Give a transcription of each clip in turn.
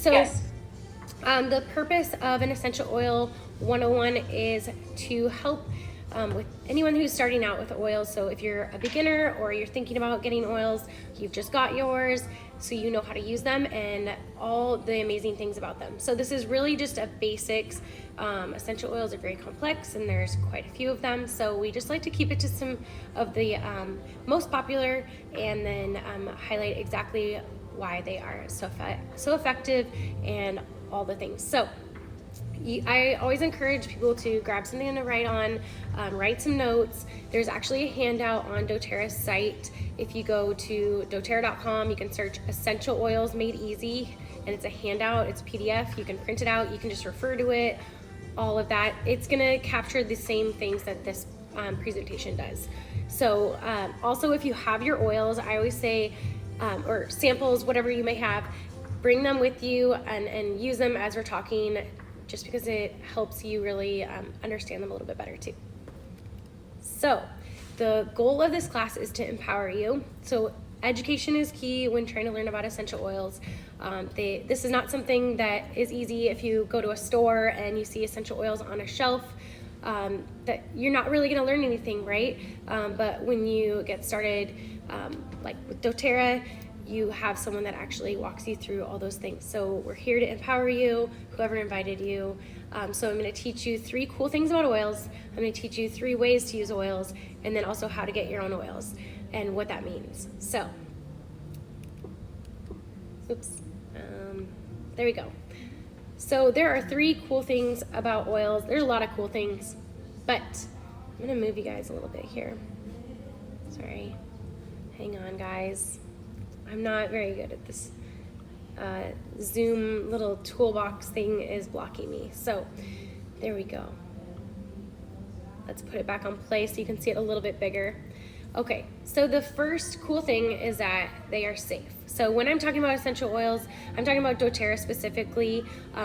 So Yes. the purpose of an essential oil 101 is to help with anyone who's starting out with oils. So if you're a beginner or you're thinking about getting oils, you've just got yours, so you know how to use them and all the amazing things about them. So this is really just a basics. Essential oils are very complex and there's quite a few of them. So we just like to keep it to some of the most popular and then highlight exactly why they are so effective and all the things. So I always encourage people to grab something to write on, write some notes. There's actually a handout on doTERRA's site. If you go to doTERRA.com, you can search essential oils made easy, and it's a handout, it's a PDF. You can print it out, you can just refer to it, all of that. It's gonna capture the same things that this presentation does. So also, if you have your oils, I always say, or samples, whatever you may have, bring them with you and use them as we're talking, just because it helps you really understand them a little bit better too. So the goal of this class is to empower you. So education is key when trying to learn about essential oils. This is not something that is easy. If you go to a store and you see essential oils on a shelf, that you're not really going to learn anything, right? But when you get started, like with doTERRA, you have someone that actually walks you through all those things. So we're here to empower you, whoever invited you. So I'm going to teach you 3 cool things about oils. I'm going to teach you 3 ways to use oils, and then also how to get your own oils and what that means. So, there we go. So there are 3 cool things about oils. There's a lot of cool things, but I'm going to move you guys a little bit here. Sorry. Hang on, guys. I'm not very good at this. Zoom little toolbox thing is blocking me. So there we go. Let's put it back on play so you can see it a little bit bigger. Okay, so the first cool thing is that they are safe. So when I'm talking about essential oils, I'm talking about doTERRA specifically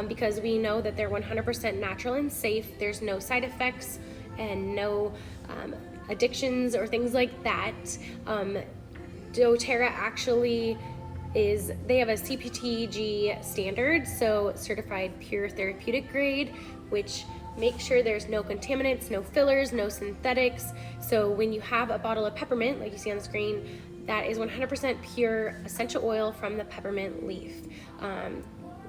because we know that they're 100% natural and safe. There's no side effects and no addictions or things like that. doTERRA actually they have a CPTG standard, so certified pure therapeutic grade, which makes sure there's no contaminants, no fillers, no synthetics. So when you have a bottle of peppermint, like you see on the screen, that is 100% pure essential oil from the peppermint leaf. A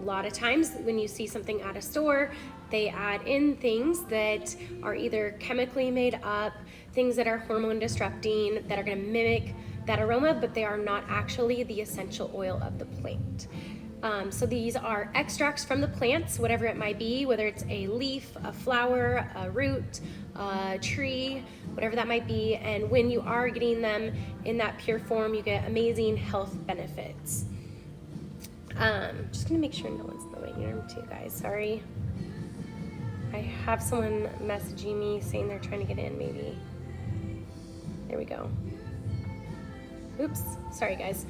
lot of times when you see something at a store, they add in things that are either chemically made up, things that are hormone disrupting, that are going to mimic that aroma, but they are not actually the essential oil of the plant. So these are extracts from the plants, whatever it might be, whether it's a leaf, a flower, a root, a tree, whatever that might be. And when you are getting them in that pure form, you get amazing health benefits. Just gonna make sure no one's in the waiting room too, guys. Sorry. I have someone messaging me saying they're trying to get in, maybe. There we go. Oops, sorry guys.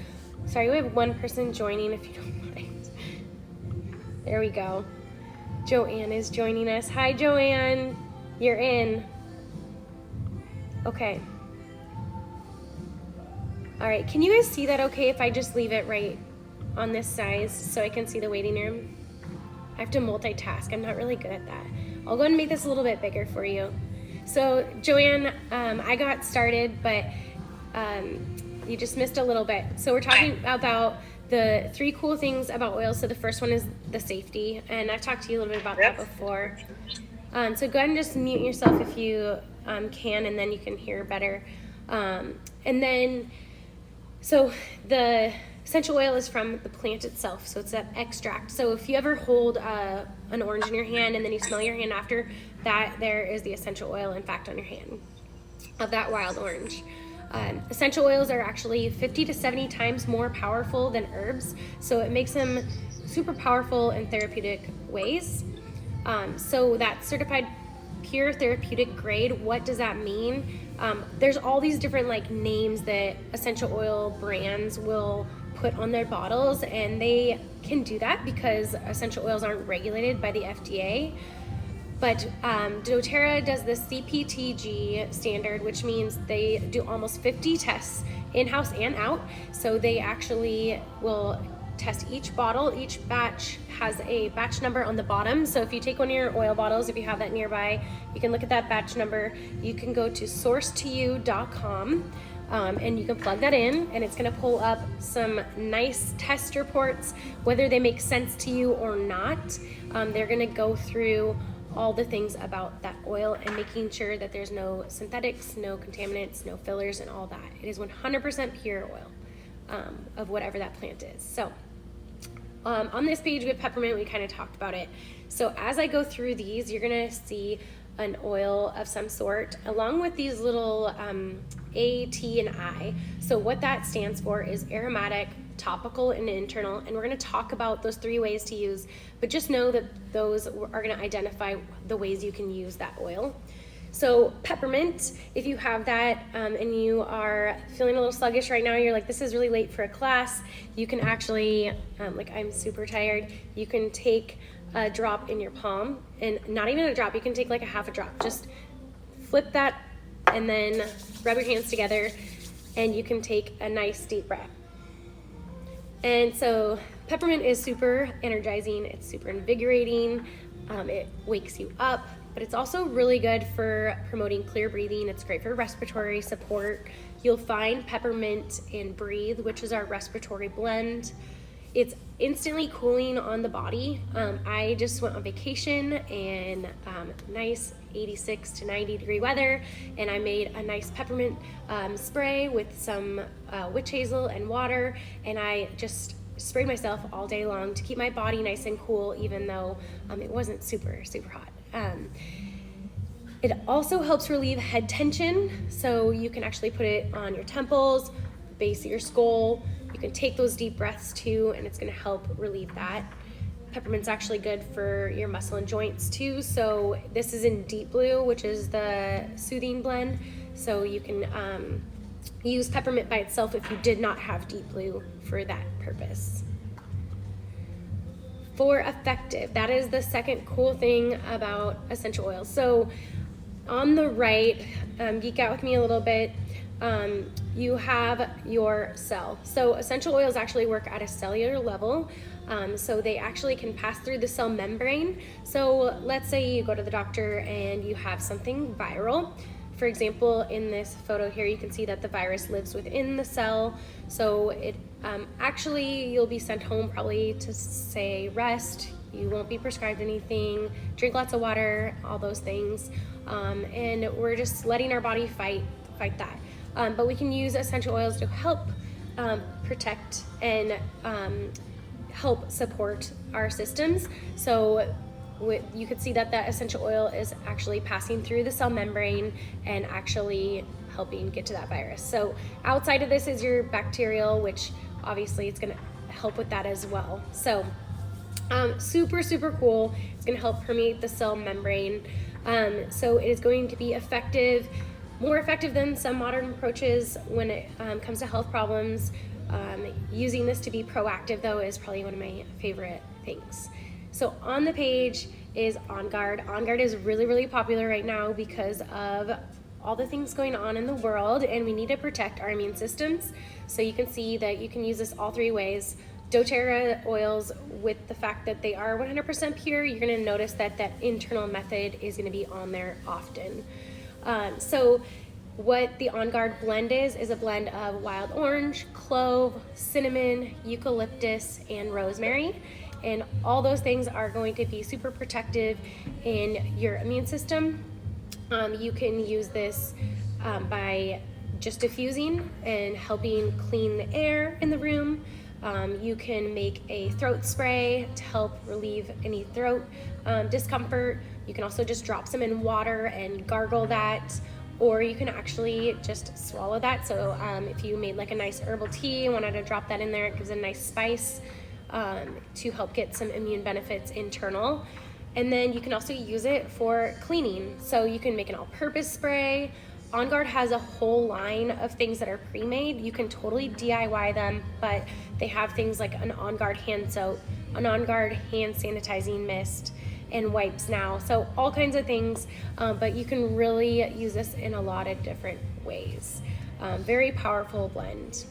Sorry, we have one person joining, if you don't mind. There we go. Joanne is joining us. Hi, Joanne. You're in. Okay. All right, can you guys see that okay if I just leave it right on this size so I can see the waiting room? I have to multitask. I'm not really good at that. I'll go ahead and make this a little bit bigger for you. So, Joanne, I got started, but you just missed a little bit. So we're talking about the 3 cool things about oils. So the first one is the safety, and I've talked to you a little bit about that before. So go ahead and just mute yourself if you can, and then you can hear better. And then, so the essential oil is from the plant itself, so it's that extract. So if you ever hold an orange in your hand and then you smell your hand after that, there is the essential oil, in fact, on your hand of that wild orange. Essential oils are actually 50 to 70 times more powerful than herbs, so it makes them super powerful in therapeutic ways. So that certified pure therapeutic grade, what does that mean? There's all these different names that essential oil brands will put on their bottles, and they can do that because essential oils aren't regulated by the FDA. But doTERRA does the CPTG standard, which means they do almost 50 tests in-house and out. So they actually will test each bottle. Each batch has a batch number on the bottom. So if you take one of your oil bottles, if you have that nearby, you can look at that batch number. You can go to sourcetoyou.com and you can plug that in, and it's gonna pull up some nice test reports, whether they make sense to you or not. They're gonna go through all the things about that oil and making sure that there's no synthetics, no contaminants, no fillers, and all that. It is 100% pure oil of whatever that plant is. So on this page with peppermint, we kind of talked about it. So as I go through these, you're gonna see an oil of some sort along with these little A, T, and I. So what that stands for is aromatic, topical, and internal, and we're going to talk about those 3 ways to use, but just know that those are going to identify the ways you can use that oil. So peppermint, if you have that and you are feeling a little sluggish right now, you're like, this is really late for a class, you can actually, like I'm super tired, you can take a drop in your palm, and not even a drop, you can take like a half a drop, just flip that and then rub your hands together, and you can take a nice deep breath. And so peppermint is super energizing, it's super invigorating, it wakes you up, but it's also really good for promoting clear breathing. It's great for respiratory support. You'll find peppermint in Breathe, which is our respiratory blend. It's instantly cooling on the body. I just went on vacation in nice 86 to 90 degree weather, and I made a nice peppermint spray with some witch hazel and water, and I just sprayed myself all day long to keep my body nice and cool, even though it wasn't super hot. It also helps relieve head tension, so you can actually put it on your temples, base of your skull. You can take those deep breaths too, and it's gonna help relieve that. Peppermint's actually good for your muscle and joints too. So this is in Deep Blue, which is the soothing blend. So you can use peppermint by itself if you did not have Deep Blue for that purpose. For effective, that is the second cool thing about essential oils. So on the right, geek out with me a little bit, you have your cell. So essential oils actually work at a cellular level. So they actually can pass through the cell membrane. So let's say you go to the doctor and you have something viral. For example, in this photo here, you can see that the virus lives within the cell. So it actually, you'll be sent home probably to say rest. You won't be prescribed anything, drink lots of water, all those things. And we're just letting our body fight that. But we can use essential oils to help protect and help support our systems. So you could see that that essential oil is actually passing through the cell membrane and actually helping get to that virus. So outside of this is your bacterial, which obviously it's gonna help with that as well. So super cool. It's gonna help permeate the cell membrane. So it is going to be effective, more effective than some modern approaches when it comes to health problems. Using this to be proactive though is probably one of my favorite things. So on the page is On Guard. On Guard is really popular right now because of all the things going on in the world, and we need to protect our immune systems. So you can see that you can use this all 3 ways. doTERRA oils, with the fact that they are 100% pure, you're gonna notice that that internal method is gonna be on there often. So what the On Guard blend is a blend of wild orange, clove, cinnamon, eucalyptus, and rosemary. And all those things are going to be super protective in your immune system. You can use this by just diffusing and helping clean the air in the room. You can make a throat spray to help relieve any throat discomfort. You can also just drop some in water and gargle that, or you can actually just swallow that. So if you made like a nice herbal tea and wanted to drop that in there, it gives a nice spice to help get some immune benefits internal. And then you can also use it for cleaning. So you can make an all-purpose spray. On Guard has a whole line of things that are pre-made. You can totally DIY them, but they have things like an On Guard hand soap, an On Guard hand sanitizing mist, and wipes now. So all kinds of things, but you can really use this in a lot of different ways. Very powerful blend.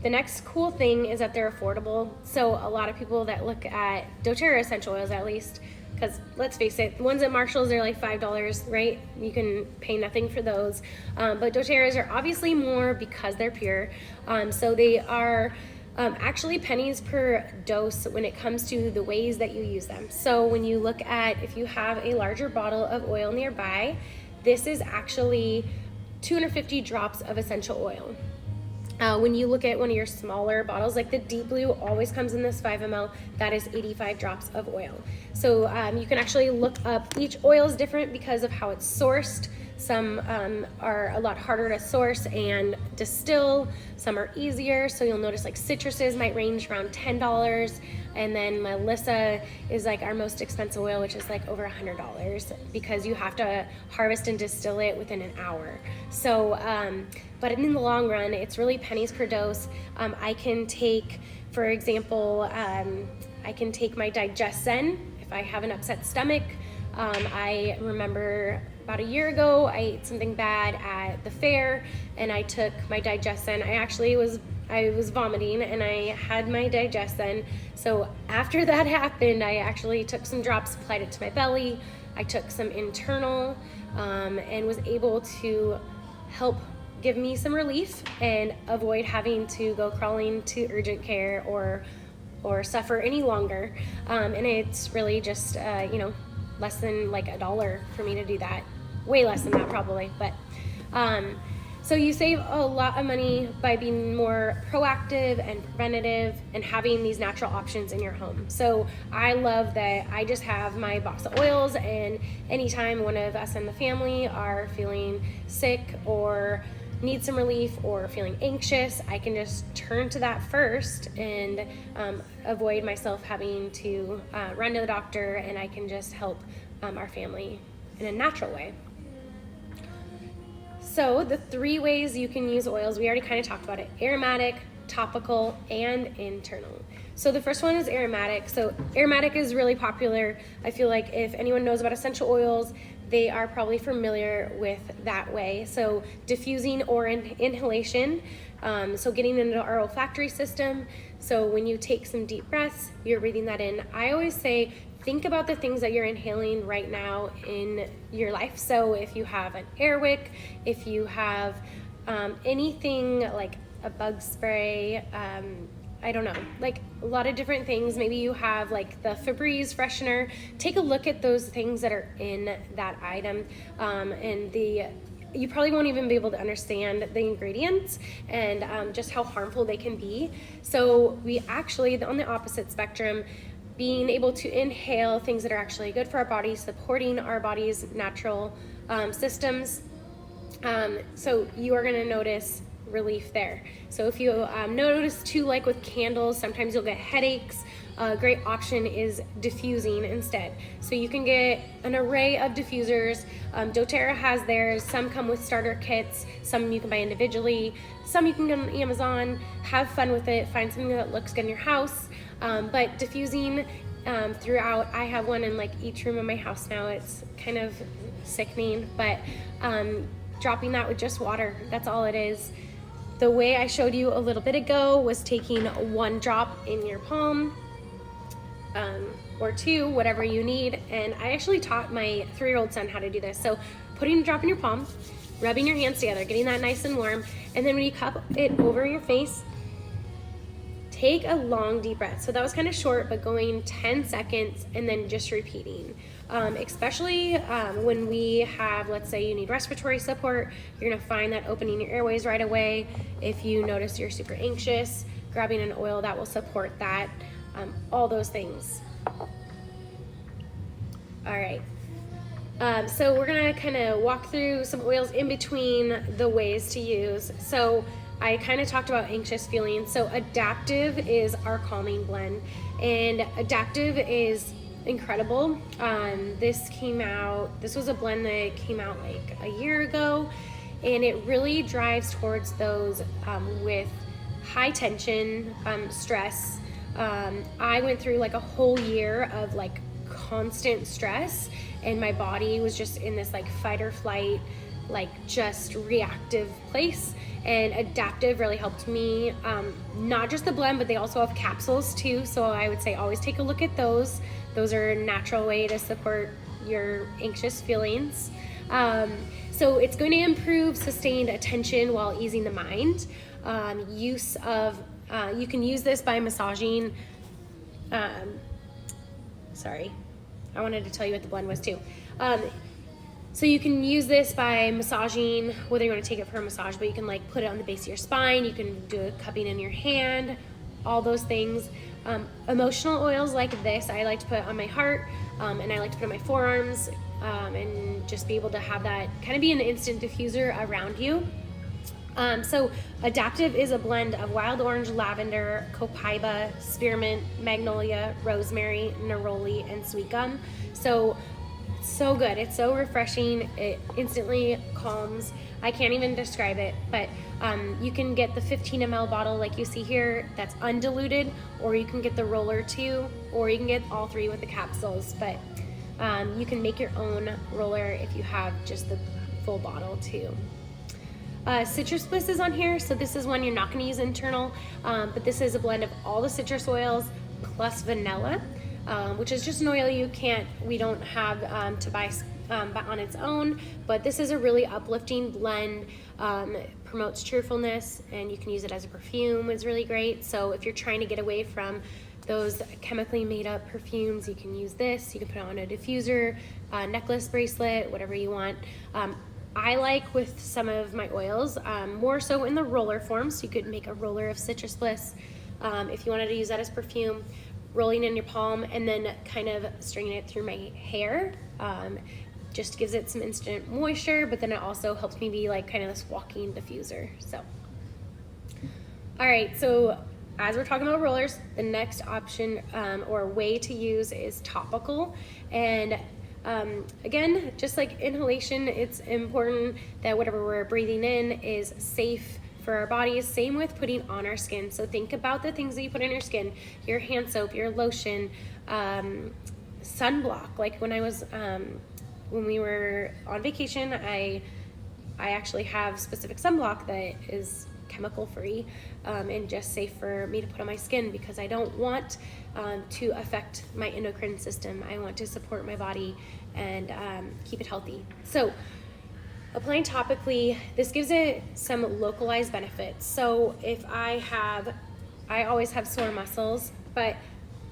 The next cool thing is that they're affordable. So a lot of people that look at doTERRA essential oils, at least, because let's face it, the ones at Marshall's, they're like $5, right? You can pay nothing for those. But doTERRA's are obviously more because they're pure. So they are actually pennies per dose when it comes to the ways that you use them. So when you look at, if you have a larger bottle of oil nearby, this is actually 250 drops of essential oil. When you look at one of your smaller bottles, like the Deep Blue always comes in this 5 ml, that is 85 drops of oil. So you can actually look up, each oil is different because of how it's sourced. Some are a lot harder to source and distill, some are easier. So you'll notice like citruses might range around $10. And then Melissa is like our most expensive oil, which is like over $100 because you have to harvest and distill it within an hour. So, but in the long run, it's really pennies per dose. I can take, for example, I can take my DigestZen if I have an upset stomach. I remember about a year ago, I ate something bad at the fair and I took my DigestZen. I was vomiting and I had my DigestZen. So after that happened, I actually took some drops, applied it to my belly. I took some internal and was able to help give me some relief and avoid having to go crawling to urgent care or suffer any longer. And it's really just, less than like $1 for me to do that. Way less than that probably, but so you save a lot of money by being more proactive and preventative and having these natural options in your home. So I love that I just have my box of oils, and anytime one of us in the family are feeling sick or need some relief or feeling anxious, I can just turn to that first and avoid myself having to run to the doctor, and I can just help our family in a natural way. So the 3 ways you can use oils, we already kind of talked about it: aromatic, topical, and internal. So the first one is aromatic. So aromatic is really popular. I feel like if anyone knows about essential oils, they are probably familiar with that way. So diffusing or inhalation, so getting into our olfactory system. So when you take some deep breaths, you're breathing that in. I always say, think about the things that you're inhaling right now in your life. So if you have an air wick, if you have anything like a bug spray, I don't know, like a lot of different things. Maybe you have like the Febreze freshener. Take a look at those things that are in that item, and you probably won't even be able to understand the ingredients and just how harmful they can be. So we actually, on the opposite spectrum, being able to inhale things that are actually good for our bodies, supporting our body's natural systems. So you are gonna notice relief there. So if you notice too, like with candles, sometimes you'll get headaches. A great option is diffusing instead. So you can get an array of diffusers. doTERRA has theirs. Some come with starter kits. Some you can buy individually. Some you can get on Amazon. Have fun with it. Find something that looks good in your house. But diffusing throughout, I have one in like each room of my house now. It's kind of sickening, but dropping that with just water, that's all it is. The way I showed you a little bit ago was taking 1 drop in your palm, or 2, whatever you need. And I actually taught my 3-year-old son how to do this. So putting a drop in your palm, rubbing your hands together, getting that nice and warm. And then when you cup it over your face, take a long deep breath. So that was kind of short, but going 10 seconds and then just repeating. Especially when we have, let's say you need respiratory support, you're gonna find that opening your airways right away. If you notice you're super anxious, grabbing an oil that will support that, all those things. All right. So we're gonna kind of walk through some oils in between the ways to use. So I kind of talked about anxious feelings. So Adaptive is our calming blend, and Adaptive is incredible. This was a blend that came out like a year ago, and it really drives towards those with high tension, stress. I went through like a whole year of like constant stress, and my body was just in this like fight or flight, like just reactive place, and adaptive really helped me. Not just the blend, but they also have capsules too, so I would say always take a look at those. Those are a natural way to support your anxious feelings. So it's going to improve sustained attention while easing the mind. Use of you can use this by massaging. Sorry, I wanted to tell you what the blend was too. So you can use this by massaging, whether you want to take it for a massage, but you can like put it on the base of your spine. You can do a cupping in your hand, all those things. Emotional oils like this, I like to put on my heart, and I like to put on my forearms, and just be able to have that kind of be an instant diffuser around you. So adaptive is a blend of wild orange, lavender, copaiba, spearmint, magnolia, rosemary, neroli, and sweet gum. So good. It's so refreshing. It instantly calms. I can't even describe it, but you can get the 15 ml bottle like you see here that's undiluted, or you can get the roller too, or you can get all three with the capsules, but you can make your own roller if you have just the full bottle too. Citrus Bliss is on here, so this is one you're not going to use internal, but this is a blend of all the citrus oils plus vanilla, which is just an oil we don't have to buy on its own, but this is a really uplifting blend. Promotes cheerfulness, and you can use it as a perfume. It's really great. So if you're trying to get away from those chemically made up perfumes, you can use this. You can put it on a diffuser, necklace, bracelet, whatever you want. I like with some of my oils, more so in the roller form, so you could make a roller of Citrus Bliss if you wanted to use that as perfume, rolling in your palm and then kind of stringing it through my hair. Just gives it some instant moisture, but then it also helps me be like kind of this walking diffuser. So, all right, so as we're talking about rollers, the next option or way to use is topical. And again, just like inhalation, it's important that whatever we're breathing in is safe for our bodies. Same with putting on our skin. So think about the things that you put on your skin, your hand soap, your lotion, sunblock. Like when we were on vacation, I actually have specific sunblock that is chemical free and just safe for me to put on my skin, because I don't want to affect my endocrine system. I want to support my body and keep it healthy. So applying topically, this gives it some localized benefits. So if I always have sore muscles, but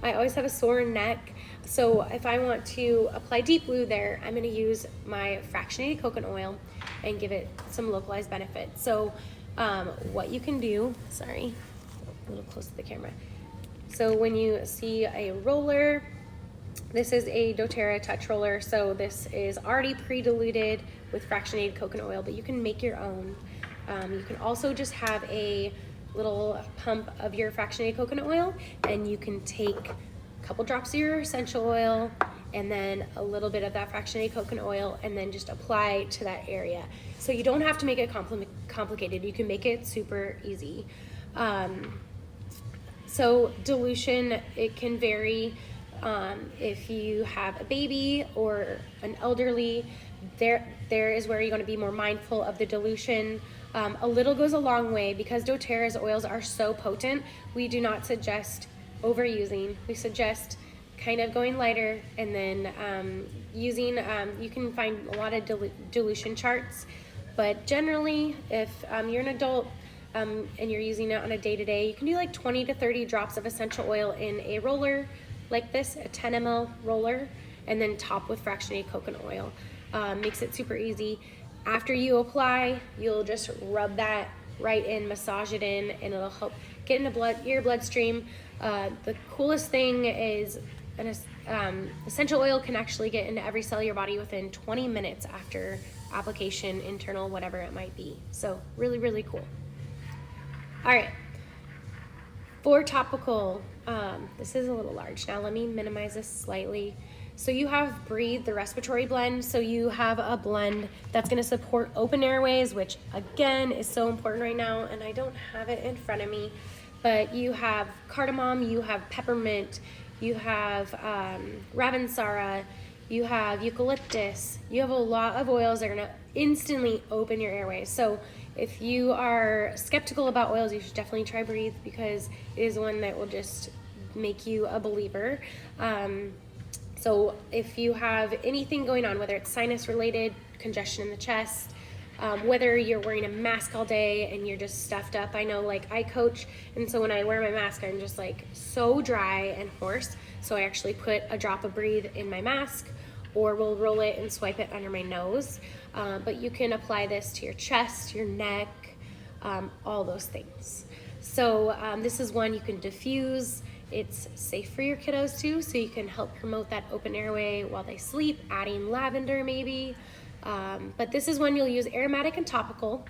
I always have a sore neck. So if I want to apply deep blue there, I'm going to use my fractionated coconut oil and give it some localized benefits. So what you can do, sorry, a little close to the camera. So when you see a roller, this is a doTERRA touch roller. So this is already pre-diluted with fractionated coconut oil, but you can make your own. You can also just have a little pump of your fractionated coconut oil, and you can take a couple drops of your essential oil and then a little bit of that fractionated coconut oil, and then just apply to that area. So you don't have to make it complicated. You can make it super easy. So dilution, it can vary. If you have a baby or an elderly, there is where you're going to be more mindful of the dilution. A little goes a long way, because doTERRA's oils are so potent. We do not suggest overusing. We suggest kind of going lighter, and then using, you can find a lot of dilution charts, but generally if you're an adult and you're using it on a day-to-day, you can do like 20 to 30 drops of essential oil in a roller like this, a 10 ml roller, and then top with fractionated coconut oil. Makes it super easy. After you apply, you'll just rub that right in, massage it in, and it'll help get into your bloodstream. The coolest thing is essential oil can actually get into every cell of your body within 20 minutes after application, internal, whatever it might be. So really, really cool. All right, for topical, this is a little large. Now let me minimize this slightly. So you have Breathe, the respiratory blend. So you have a blend that's gonna support open airways, which again is so important right now, and I don't have it in front of me, but you have cardamom, you have peppermint, you have Ravensara, you have eucalyptus. You have a lot of oils that are gonna instantly open your airways. So if you are skeptical about oils, you should definitely try Breathe, because it is one that will just make you a believer. So if you have anything going on, whether it's sinus related, congestion in the chest, whether you're wearing a mask all day and you're just stuffed up. I know, like, I coach, and so when I wear my mask, I'm just like so dry and hoarse. So I actually put a drop of Breathe in my mask, or we'll roll it and swipe it under my nose. But you can apply this to your chest, your neck, all those things. So this is one you can diffuse. It's safe for your kiddos too, so you can help promote that open airway while they sleep, adding lavender maybe. But this is one you'll use aromatic and topical.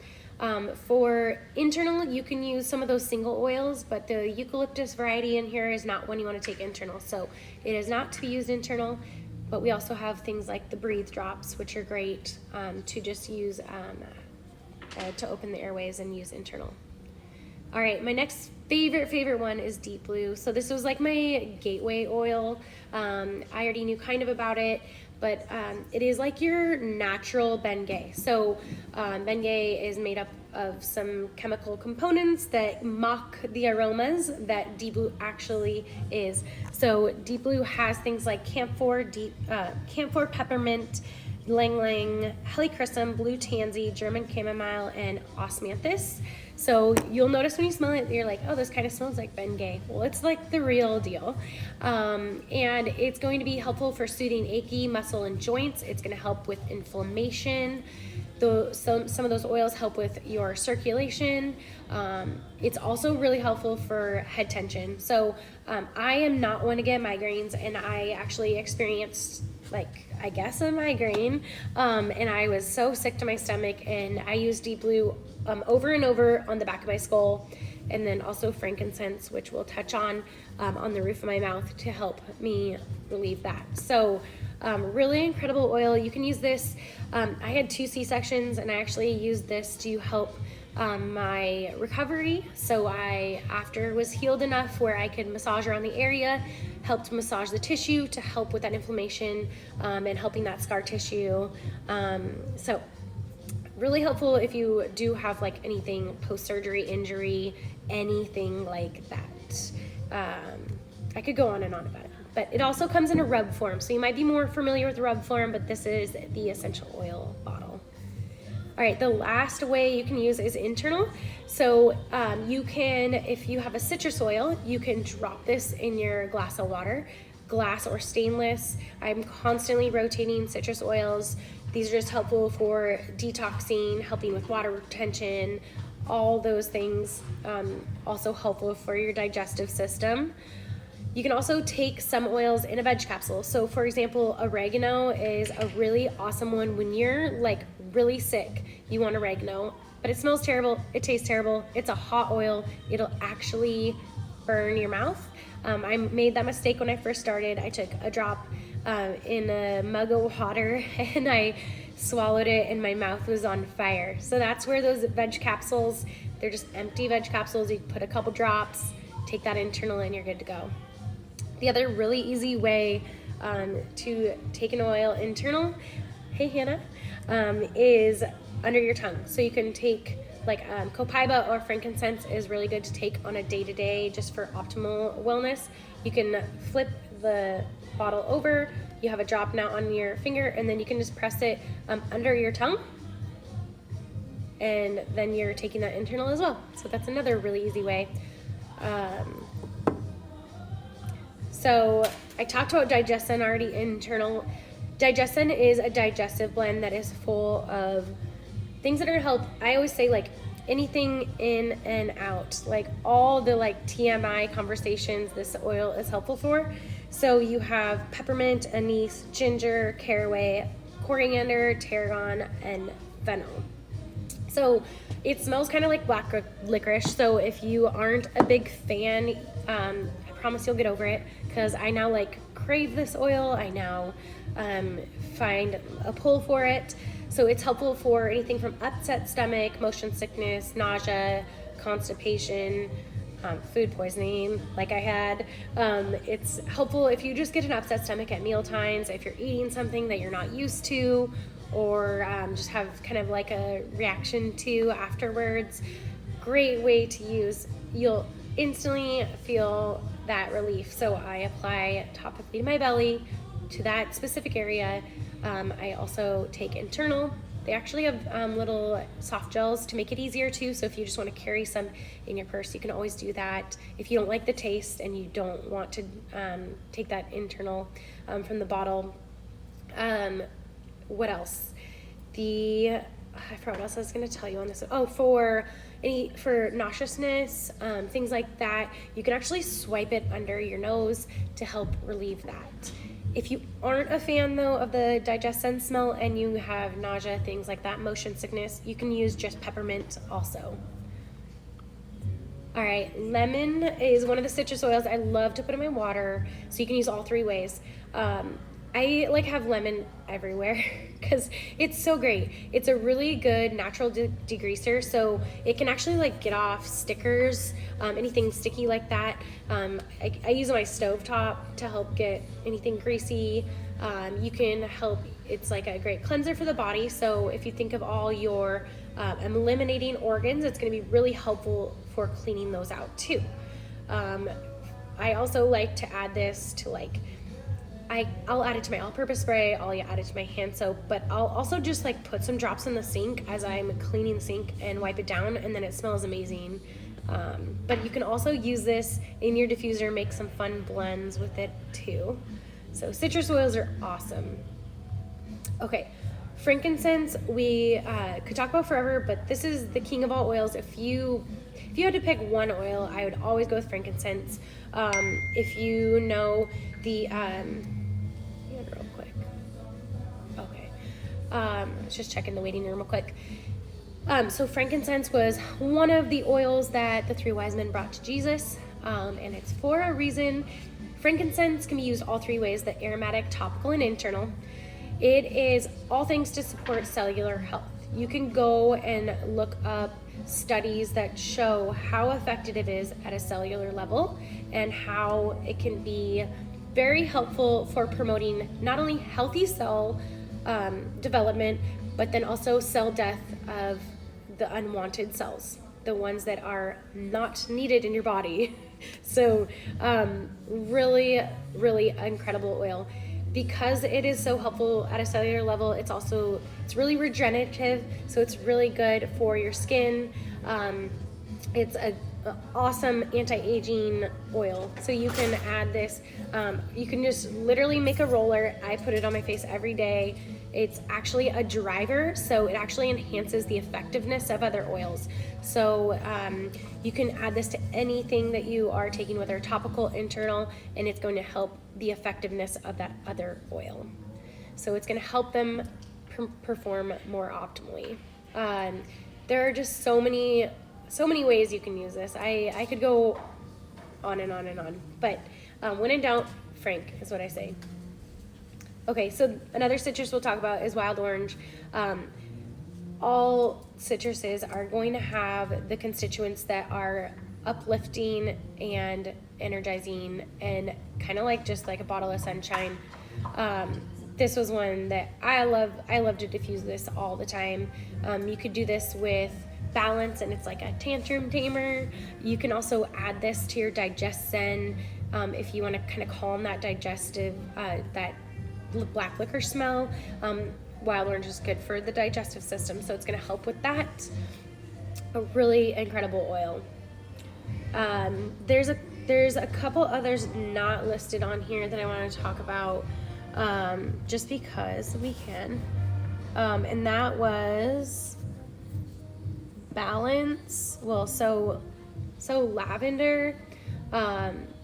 For internal, you can use some of those single oils, but the eucalyptus variety in here is not one you want to take internal. So it is not to be used internal, but we also have things like the Breathe drops, which are great to just use to open the airways and use internal. All right, my next favorite one is Deep Blue. So this was like my gateway oil. I already knew kind of about it, but it is like your natural Bengay. So Bengay is made up of some chemical components that mock the aromas that Deep Blue actually is. So Deep Blue has things like camphor, camphor, peppermint, ylang ylang, helichrysum, blue tansy, German chamomile, and osmanthus. So you'll notice when you smell it, you're like, oh, this kind of smells like Bengay. Well, it's like the real deal. And it's going to be helpful for soothing achy muscle and joints. It's going to help with inflammation. Some of those oils help with your circulation. It's also really helpful for head tension. So I am not one to get migraines, and I actually experienced, like, I guess a migraine, and I was so sick to my stomach, and I used Deep Blue over and over on the back of my skull, and then also frankincense, which we'll touch on the roof of my mouth, to help me relieve that. So really incredible oil. You can use this. I had 2 C-sections, and I actually used this to help my recovery. So I, after was healed enough where I could massage around the area, helped massage the tissue to help with that inflammation and helping that scar tissue. So really helpful if you do have like anything post-surgery injury, anything like that. I could go on and on about it, but it also comes in a rub form. So you might be more familiar with the rub form, but this is the essential oil bottle. All right, the last way you can use is internal. So you can, if you have a citrus oil, you can drop this in your glass of water, glass or stainless. I'm constantly rotating citrus oils. These are just helpful for detoxing, helping with water retention, all those things. Also helpful for your digestive system. You can also take some oils in a veg capsule. So for example, oregano is a really awesome one when you're like really sick. You want oregano, but it smells terrible, it tastes terrible, it's a hot oil, it'll actually burn your mouth. I made that mistake when I first started. I took a drop in a mug of water and I swallowed it and my mouth was on fire. So that's where those veg capsules, they're just empty veg capsules. You put a couple drops, take that internal, and you're good to go. The other really easy way to take an oil internal, hey Hannah, is under your tongue. So you can take like copaiba or frankincense is really good to take on a day-to-day just for optimal wellness. You can flip the bottle over, you have a drop now on your finger, and then you can just press it under your tongue, and then you're taking that internal as well. So that's another really easy way. So I talked about Digestin already internal. Digestin is a digestive blend that is full of things that are gonna help. I always say like anything in and out, like all the like TMI conversations this oil is helpful for. So you have peppermint, anise, ginger, caraway, coriander, tarragon, and fennel. So it smells kind of like black licorice. So if you aren't a big fan, I promise you'll get over it, because I now like crave this oil. I now find a pull for it. So it's helpful for anything from upset stomach, motion sickness, nausea, constipation, food poisoning like I had. It's helpful if you just get an upset stomach at meal times, if you're eating something that you're not used to, or just have kind of like a reaction to afterwards. Great way to use. You'll instantly feel that relief. So I apply topically to my belly, to that specific area. I also take internal. They actually have little soft gels to make it easier too. So if you just want to carry some in your purse, you can always do that. If you don't like the taste and you don't want to take that internal from the bottle. What else? I forgot what else I was going to tell you on this. Oh, for nauseousness, things like that, you can actually swipe it under your nose to help relieve that. If you aren't a fan though of the DigestZen smell and you have nausea, things like that, motion sickness, you can use just peppermint also. All right, lemon is one of the citrus oils I love to put in my water, so you can use all three ways. I like have lemon everywhere because it's so great. It's a really good natural degreaser, so it can actually like get off stickers, anything sticky like that. I use my stovetop to help get anything greasy. You can help, it's like a great cleanser for the body, so if you think of all your eliminating organs, it's going to be really helpful for cleaning those out too. I also like to add this to like, I'll add it to my all-purpose spray, I'll add it to my hand soap, but I'll also just like put some drops in the sink as I'm cleaning the sink and wipe it down, and then it smells amazing. But you can also use this in your diffuser, make some fun blends with it too. So citrus oils are awesome. Okay, frankincense, we could talk about forever, but this is the king of all oils. If you had to pick one oil, I would always go with frankincense. If you know the, real quick. Okay. Let's just check in the waiting room real quick. So frankincense was one of the oils that the three wise men brought to Jesus, and it's for a reason. Frankincense can be used all three ways: the aromatic, topical, and internal. It is all things to support cellular health. You can go and look up studies that show how effective it is at a cellular level and how it can be very helpful for promoting not only healthy cell development, but then also cell death of the unwanted cells, the ones that are not needed in your body. So really, really incredible oil. Because it is so helpful at a cellular level, it's really regenerative, so it's really good for your skin. It's an awesome anti-aging oil, so you can add this. You can just literally make a roller. I put it on my face every day. It's actually a driver, so it actually enhances the effectiveness of other oils. So you can add this to anything that you are taking, whether topical, internal, and it's going to help the effectiveness of that other oil. So it's going to help them perform more optimally. There are just so many ways you can use this. I could go on and on and on, but when in doubt, Frank is what I say. Okay, so another citrus we'll talk about is wild orange. All citruses are going to have the constituents that are uplifting and energizing and kind of like just like a bottle of sunshine. This was one that I love to diffuse this all the time. You could do this with balance, and it's like a tantrum tamer. You can also add this to your DigestZen if you want to kind of calm that digestive, that black liquor smell. Wild orange is good for the digestive system, so it's going to help with that. A really incredible oil. There's a couple others not listed on here that I want to talk about, just because we can. And that was balance. Well, so lavender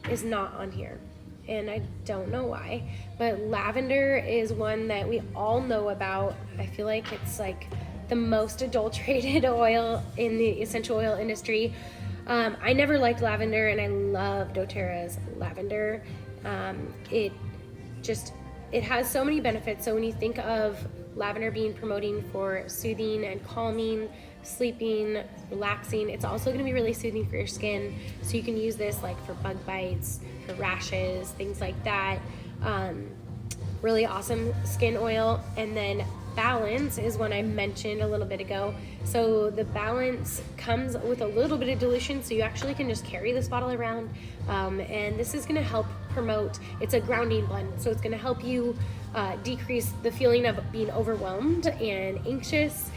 is not on here, and I don't know why, but lavender is one that we all know about. I feel like it's like the most adulterated oil in the essential oil industry. I never liked lavender, and I love doTERRA's lavender. It has so many benefits. So when you think of lavender being promoting for soothing and calming sleeping, relaxing. It's also going to be really soothing for your skin, so you can use this like for bug bites, for rashes, things like that. Really awesome skin oil. And then Balance is one I mentioned a little bit ago. So the Balance comes with a little bit of dilution, so you actually can just carry this bottle around, and this is going to help promote, it's a grounding blend, so it's going to help you decrease the feeling of being overwhelmed and anxious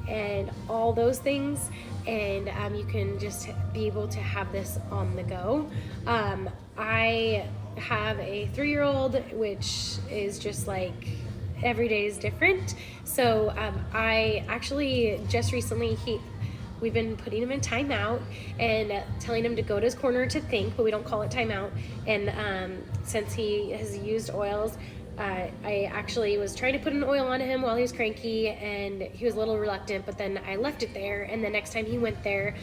and all those things, and you can just be able to have this on the go. I have a 3-year-old, which is just like every day is different. So I actually just recently, we've been putting him in timeout and telling him to go to his corner to think, but we don't call it timeout. And since he has used oils, I actually was trying to put an oil on him while he was cranky, and he was a little reluctant, but then I left it there, and the next time he went there,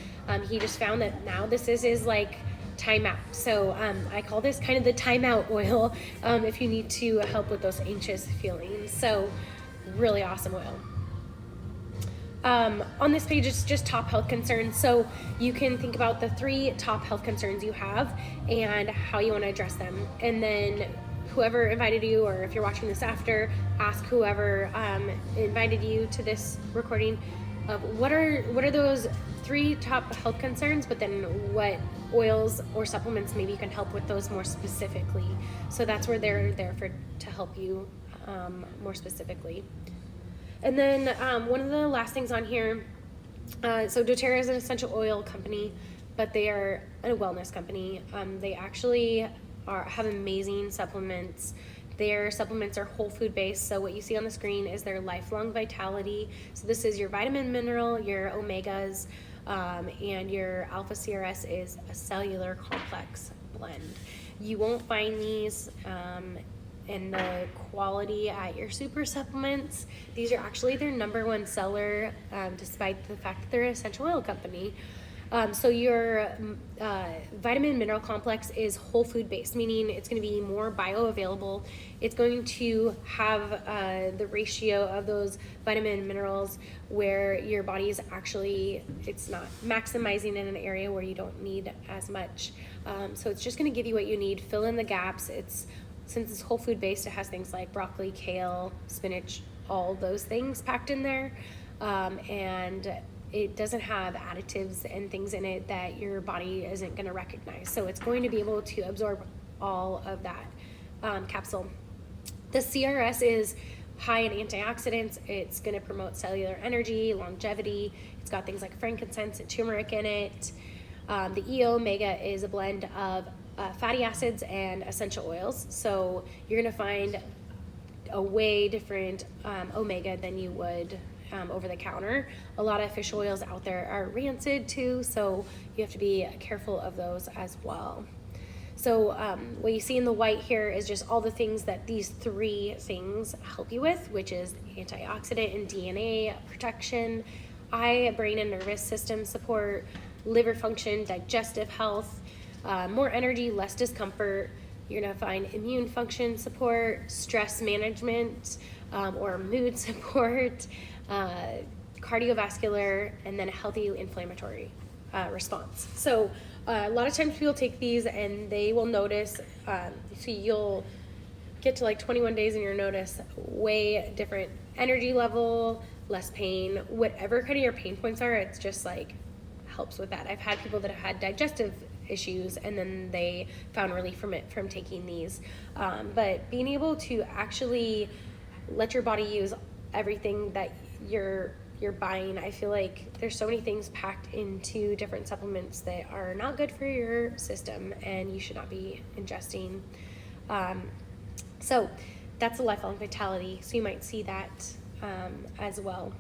he just found that now this is his like timeout. So I call this kind of the timeout oil if you need to help with those anxious feelings. So really awesome oil. On this page, it's just top health concerns. So you can think about the 3 top health concerns you have and how you want to address them. And then whoever invited you, or if you're watching this after, ask whoever invited you to this recording of what are those 3 top health concerns, but then what oils or supplements maybe you can help with those more specifically. So that's where they're there to help you more specifically. And then one of the last things on here, so doTERRA is an essential oil company, but they are a wellness company. They actually have amazing supplements. Their supplements are whole food based, so what you see on the screen is their Lifelong Vitality. So this is your vitamin, mineral, your omegas, and your alpha CRS is a cellular complex blend. You won't find these in the quality at your super supplements. These are actually their #1 seller, despite the fact that they're an essential oil company. So your vitamin mineral complex is whole food based, meaning it's going to be more bioavailable. It's going to have the ratio of those vitamin and minerals where your body is actually, it's not maximizing in an area where you don't need as much. So it's just going to give you what you need, fill in the gaps. Since it's whole food based, it has things like broccoli, kale, spinach, all those things packed in there. And it doesn't have additives and things in it that your body isn't going to recognize. So it's going to be able to absorb all of that capsule. The CRS is high in antioxidants. It's going to promote cellular energy, longevity. It's got things like frankincense and turmeric in it. The EO Omega is a blend of fatty acids and essential oils. So you're going to find a way different omega than you would over the counter. A lot of fish oils out there are rancid too, so you have to be careful of those as well. So what you see in the white here is just all the things that these 3 things help you with, which is antioxidant and DNA protection, eye, brain, and nervous system support, liver function, digestive health, more energy, less discomfort. You're gonna find immune function support, stress management, or mood support, cardiovascular, and then a healthy inflammatory response. So a lot of times people take these and they will notice, so you'll get to like 21 days and you'll notice way different energy level, less pain, whatever kind of your pain points are, it's just like helps with that. I've had people that have had digestive issues and then they found relief from it from taking these. But being able to actually let your body use everything that you're buying, I feel like there's so many things packed into different supplements that are not good for your system and you should not be ingesting. So that's the Lifelong Vitality, so you might see that as well.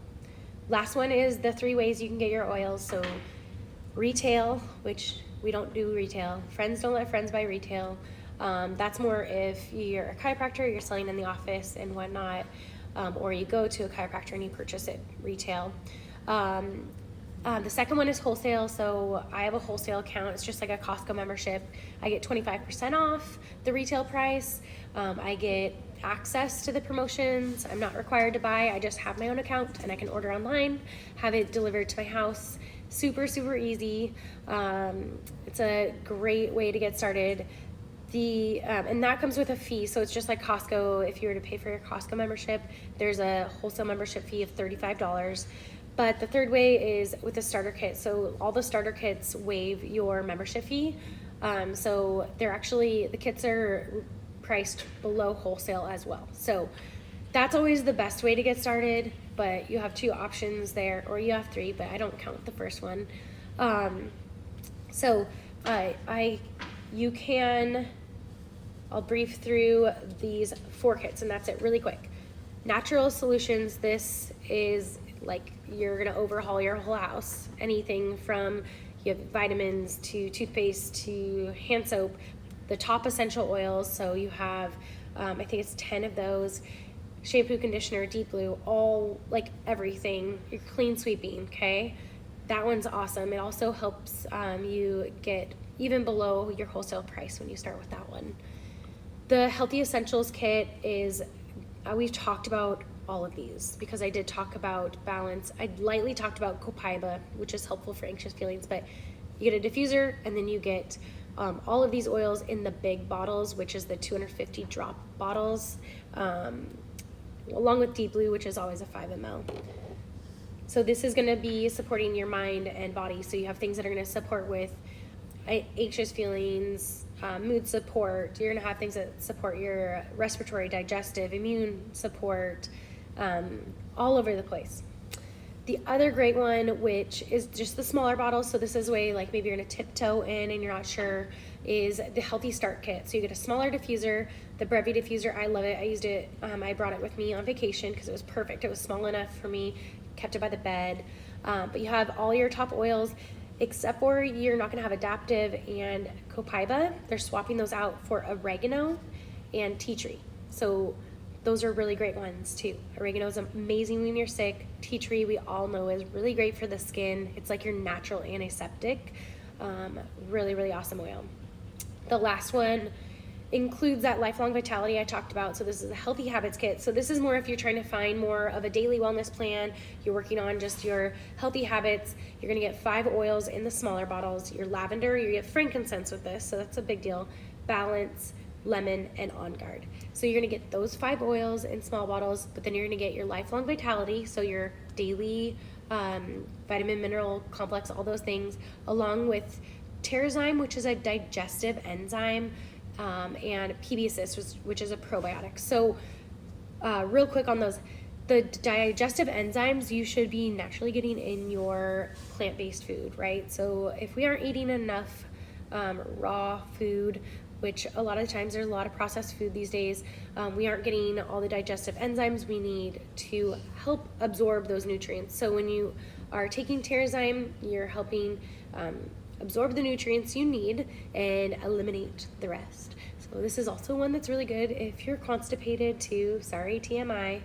Last one is the 3 ways you can get your oils. So retail, which we don't do retail. Friends don't let friends buy retail. That's more if you're a chiropractor, you're selling in the office and whatnot, or you go to a chiropractor and you purchase it retail. The second one is wholesale. So I have a wholesale account. It's just like a Costco membership. I get 25% off the retail price. I get access to the promotions. I'm not required to buy. I just have my own account and I can order online, have it delivered to my house. Super, super easy. It's a great way to get started. And that comes with a fee. So it's just like Costco. If you were to pay for your Costco membership, there's a wholesale membership fee of $35. But the third way is with a starter kit. So all the starter kits waive your membership fee. So the kits are priced below wholesale as well. So that's always the best way to get started, but you have 2 options there, or you have 3, but I don't count the first one. I'll brief through these 4 kits, and that's it really quick. Natural Solutions, this is like you're gonna overhaul your whole house. Anything from you have vitamins to toothpaste to hand soap, the top essential oils. So you have, I think it's 10 of those, shampoo, conditioner, deep blue, all like everything. You're clean sweeping, okay? That one's awesome. It also helps you get even below your wholesale price when you start with that one. The Healthy Essentials kit is, we've talked about all of these because I did talk about balance. I lightly talked about Copaiba, which is helpful for anxious feelings, but you get a diffuser and then you get all of these oils in the big bottles, which is the 250 drop bottles, along with Deep Blue, which is always a 5 ml. So this is gonna be supporting your mind and body. So you have things that are gonna support with anxious feelings, mood support. You're gonna have things that support your respiratory, digestive, immune support, all over the place. The other great one, which is just the smaller bottles, so this is way like maybe you're gonna tiptoe in and you're not sure, is the Healthy Start Kit. So you get a smaller diffuser, the Brevi diffuser. I love it. I used it, I brought it with me on vacation because it was perfect. It was small enough for me, kept it by the bed. But you have all your top oils, except for you're not gonna have Adaptive and Copaiba. They're swapping those out for oregano and tea tree. So those are really great ones too. Oregano is amazing when you're sick. Tea tree, we all know, is really great for the skin. It's like your natural antiseptic. Really, really awesome oil. The last one includes that Lifelong Vitality I talked about. So this is a Healthy Habits Kit. So this is more if you're trying to find more of a daily wellness plan, you're working on just your healthy habits. You're gonna get 5 oils in the smaller bottles. Your lavender, you get frankincense with this, so that's a big deal. Balance, lemon, and On Guard. So you're gonna get those 5 oils in small bottles, but then you're gonna get your Lifelong Vitality, so your daily vitamin, mineral complex, all those things, along with Terrazyme, which is a digestive enzyme, and PB Assist, which is a probiotic. So real quick on those, the digestive enzymes you should be naturally getting in your plant-based food, right? So if we aren't eating enough raw food, which a lot of times there's a lot of processed food these days, we aren't getting all the digestive enzymes we need to help absorb those nutrients. So when you are taking Terrazyme, you're helping absorb the nutrients you need and eliminate the rest. So this is also one that's really good if you're constipated too. Sorry, TMI.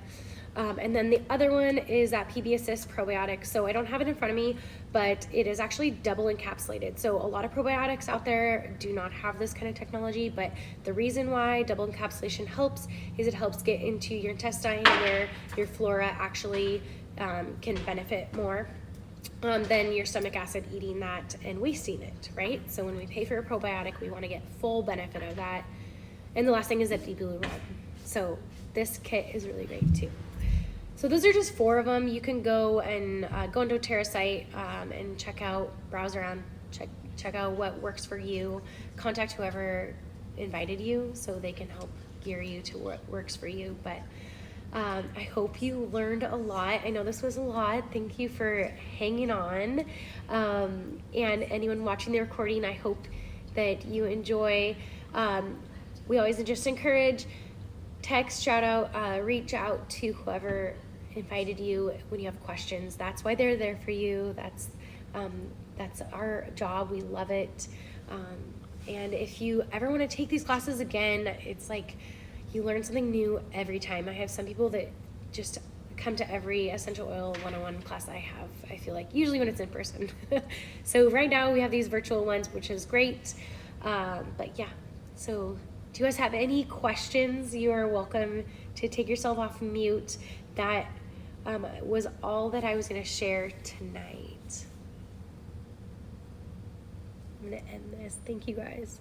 And then the other one is that PB Assist probiotic. So I don't have it in front of me, but it is actually double encapsulated. So a lot of probiotics out there do not have this kind of technology, but the reason why double encapsulation helps is it helps get into your intestine where your flora actually can benefit more than your stomach acid eating that and wasting it, right? So when we pay for a probiotic, we want to get full benefit of that. And the last thing is that Deep Blue Red. So this kit is really great too. So those are just 4 of them. You can go and go into a Terra site and browse around, check out what works for you. Contact whoever invited you so they can help gear you to what works for you. But I hope you learned a lot. I know this was a lot. Thank you for hanging on. And anyone watching the recording, I hope that you enjoy. We always just encourage, text, shout out, reach out to whoever invited you when you have questions. That's why they're there for you. That's our job. We love it. And if you ever want to take these classes again, it's like you learn something new every time. I have some people that just come to every essential oil 101 class I have, I feel like, usually when it's in person. So right now we have these virtual ones, which is great. But yeah, so do you guys have any questions? You are welcome to take yourself off mute. That was all that I was going to share tonight. I'm going to end this. Thank you guys.